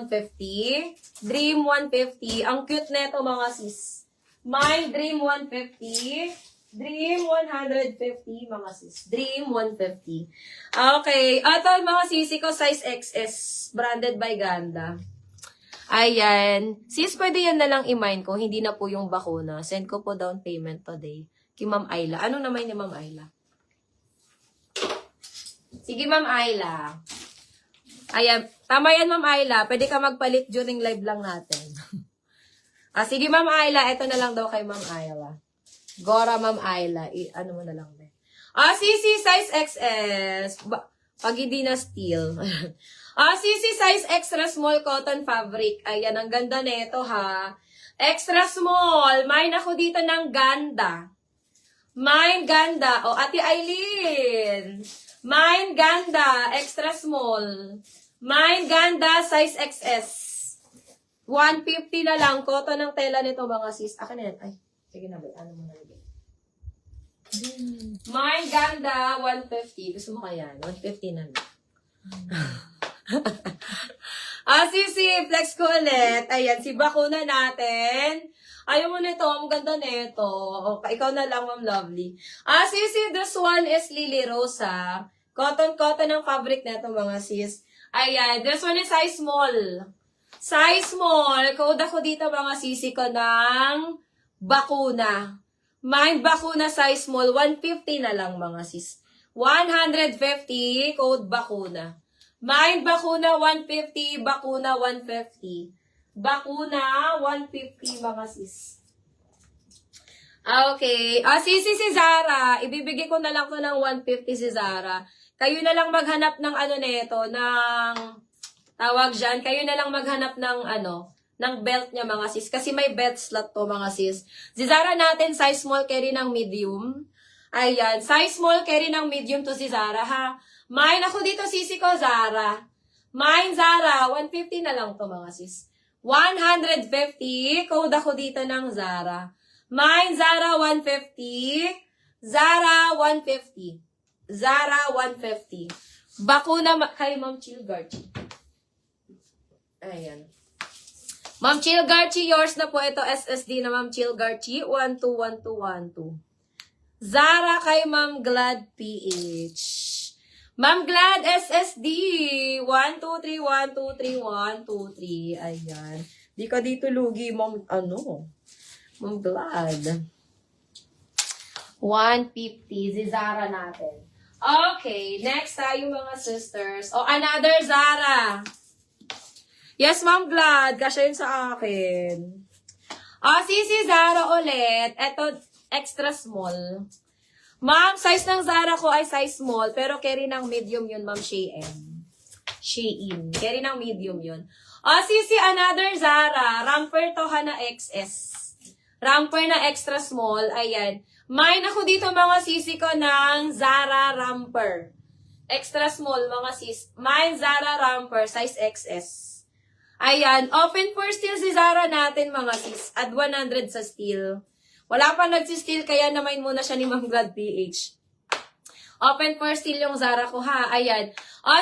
150. Dream 150. Ang cute neto mga sis. Mine, Dream 150. Dream 150, mga sis. Dream 150. Okay. Ito, mga sisi ko, size XS. Branded by Ganda. Ayan. Sis, pwede yan na lang i-mine ko. Hindi na po yung bakuna. Send ko po down payment today. Kay Ma'am Ayla. Anong naman ni Ma'am Ayla? Sige, Ma'am Ayla. Ayan. Tama yan, Ma'am Ayla. Pwede ka magpalit during live lang natin. Sige, Ma'am Ayla. Ito na lang daw kay Ma'am Ayla. Gora, Ma'am Ayla. Ano mo na lang, be. Sisi, size XS. Pag hindi na steel. Sisi, size extra small cotton fabric. Ayan, ang ganda nito, ha. Extra small. Mine ako dito ng Ganda. Mine Ganda. Ate Aileen. Mine Ganda. Extra small. Mine Ganda, size XS. 150 na lang. Cotton ng tela nito, mga sis. Akin na yan. Ay. Sige na ba? Ano mo nalagay? Mine Ganda, 150. Gusto mo kaya? 150 na lang. Sisi, flex ko ulit. Ayan, si bakuna natin. Ayaw mo nito, ang ganda nito. Okay, ikaw na lang, Ma'am Lovely. Sisi, this one is Lily Rosa. Cotton ng fabric nito, mga sis. Ayan, this one is size small. Size small. Code ako dito, mga sisi ko ng bakuna. Mine bakuna size small, 150 na lang mga sis. 150, code bakuna. Mine bakuna 150, bakuna 150. Bakuna 150 mga sis. Okay. Sisi si Zara. Ibibigay ko na lang ko ng 150 si Zara. Kayo na lang maghanap ng ano nito, ng tawag dyan. Kayo na lang maghanap ng ng belt niya, mga sis. Kasi may belt slot to, mga sis. Si Zara natin, size small, carry ng medium. Ayan. Size small, carry ng medium to si Zara, ha. Mine ako dito, sisi ko, Zara. Mine, Zara. 150 na lang to, mga sis. 150. Code ako dito ng Zara. Mine, Zara, 150. Zara, 150. Zara, 150. Bakuna kay Ma'am Chilgarchi. Ayan. Ma'am Chilgarchi, yours na po ito. SSD na Ma'am Chilgarchi. 121212. Zara kay Ma'am Glad PH. Ma'am Glad SSD. 123123123. Ayan. Di ka dito lugi, Ma'am, Ma'am Glad. 150. Si Zara natin. Okay. Next tayo, mga sisters. Another Zara. Yes, Ma'am Glad. Kasya yun sa akin. Si Zara ulit. Ito, extra small. Ma'am, size ng Zara ko ay size small, pero carry ng medium yun, Ma'am Shein. Carry ng medium yun. Another Zara. Ramper to ha na XS. Ramper na extra small. Ayan. Mine ako dito, mga sisi ko ng Zara Ramper. Extra small, mga sis. Mine, Zara Ramper, size XS. Ayan, open for steal si Zara natin, mga sis. Add 100 sa steal. Wala pa nagsi-steal, kaya namain muna siya ni Ma'am Glad PH. Open for steal yung Zara ko, ha. Ayan.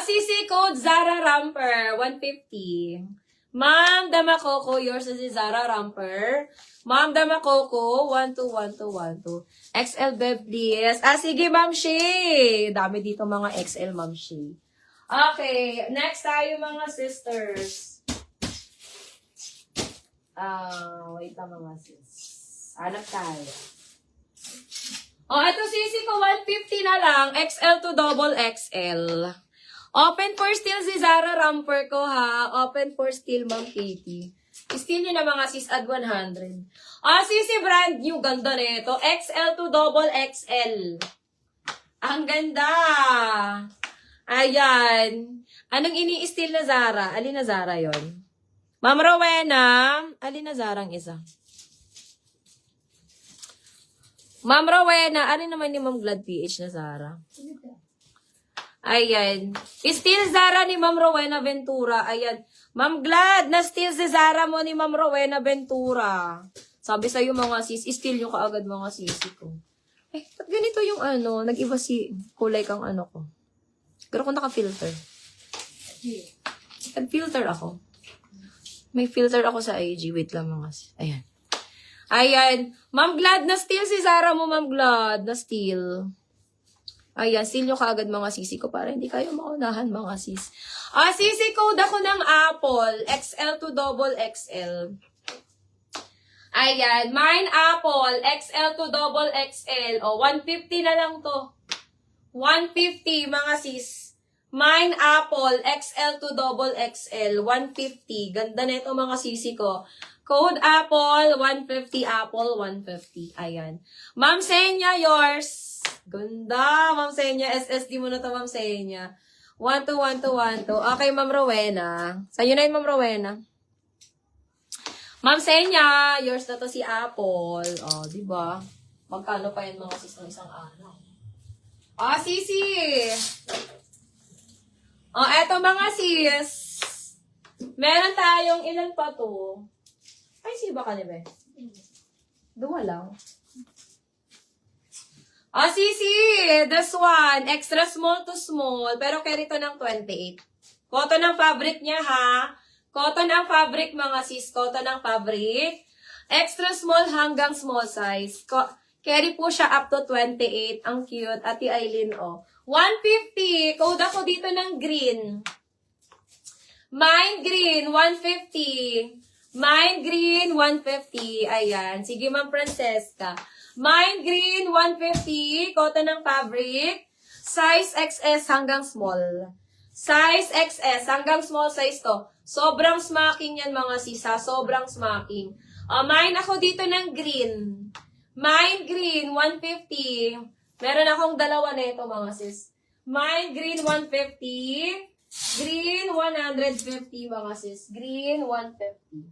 CC code Zara Ramper, 150. Ma'am Damakoko, yours is si Zara Ramper. Ma'am Damakoko, 121212. XL Beb, please. Sige, Ma'am Shay. Dami dito mga XL, Ma'am Shay. Okay, next tayo, mga sisters. Wait lang, mga sis. Hanap tayo. Ito sisi ko, 150 na lang. XL to double XL. Open for steal si Zara Ramper ko, ha. Open for steal, Ma'am Katie. Steal nyo na, mga sis, add 100. Sisi brand new. Ganda nito. XL to double XL. Ang ganda. Ayan. Anong ini-steal na Zara? Alin na Zara yon? Ma'am Rowena, alin na Zarang isa? Ma'am Rowena, alin naman ni Ma'am Glad PH na Zara? Ayan. Steal Zara ni Ma'am Rowena Ventura. Ayan. Ma'am Glad, na-steal si Zara mo ni Ma'am Rowena Ventura. Sabi sa'yo, mga sis, steal yung kaagad, mga sisi ko. Ba't ganito yung nag-iba si kulay kang ko. Pero kung naka-filter. Nag-filter ako. May filter ako sa IG. Wait lang mga sis. Ayan. Ayan. Ma'am Glad, na steal si Zara mo, Ma'am Glad. Na steal. Ayan, steal nyo kaagad mga sisi ko para hindi kayo maunahan mga sis. Sisi code ako ng Apple. XL to double XL. Ayan. Mine Apple. XL to double XL. O, 150 na lang to. 150 mga sis. Mine Apple. XL to double XL. 150. Ganda na ito mga sisi ko. Code Apple. 150 Apple. 150. Ayan. Ma'am Senya, yours. Ganda. Ma'am Senya. SSD mo na to, Ma'am Senya. 121212. Okay, Ma'am Rowena. Sa'yo na yun, Ma'am Rowena. Ma'am Senya, yours na to si Apple. O, diba? Magkano pa yan mga sis ng isang araw? Sisi! Eto mga sis. Meron tayong ilan pa to? Ay, siba ka ni Be? Dua lang. Sisi! This one. Extra small to small. Pero carry to ng 28. Cotton ang fabric niya, ha? Cotton ang fabric, mga sis. Cotton ang fabric. Extra small hanggang small size. Carry po siya up to 28. Ang cute. Ate Aileen, 150. Code ako dito ng green. Mine green, 150. Mine green, 150. Ayan. Sige, Ma'am Francesca. Mine green, 150. Cotton ng fabric. Size XS hanggang small. Size XS hanggang small size to. Sobrang smacking yan mga sisa. Sobrang smacking. Mine ako dito ng green. Mine green, 150. Meron akong dalawa na ito mga sis. Mine green, 150. Green, 150 mga sis. Green, 150.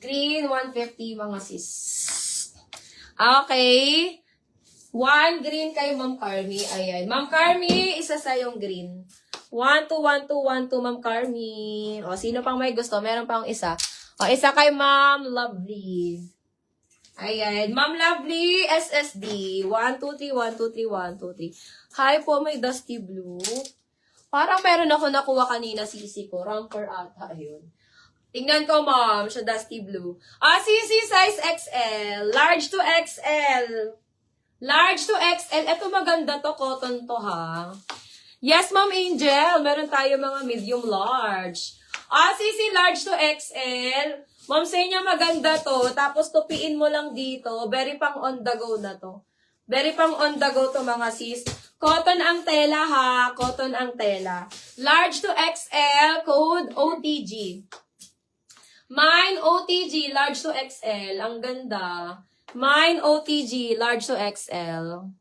Green, 150 mga sis. Okay. One green kay Ma'am Carmi. Ayan. Ma'am Carmi, isa sa yung green. 1, 2, 1, 2, 1, 2, Ma'am Carmi. Sino pang may gusto? Meron pang isa. Isa kay Ma'am Lovely. Ayan. Ma'am Lovely, SSD. 1, 2, 3, 1, 2, 3, 1, 2, 3. Hi po, may dusty blue. Parang meron ako nakuha kanina, sisi ko. Ranker ata, ayun. Tingnan ko, ma'am. Siya dusty blue. Sisi, size XL. Large to XL. Large to XL. Ito maganda to. Cotton to, ha? Yes, Ma'am Angel. Meron tayo mga medium large. Sisi, large to XL. Ma'am Senya, maganda to. Tapos tupiin mo lang dito. Very pang on the go na to. Very pang on the go to mga sis. Cotton ang tela, ha? Cotton ang tela. Large to XL. Code OTG. Mine OTG. Large to XL. Ang ganda. Mine OTG. Large to XL.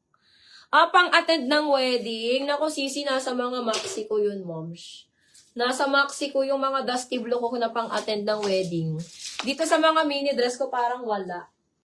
Pang-attend ng wedding. Naku, sisi, nasa mga maxi ko yun, moms. Nasa maxi ko yung mga dusty blue ko na pang-attend ng wedding. Dito sa mga mini dress ko parang wala.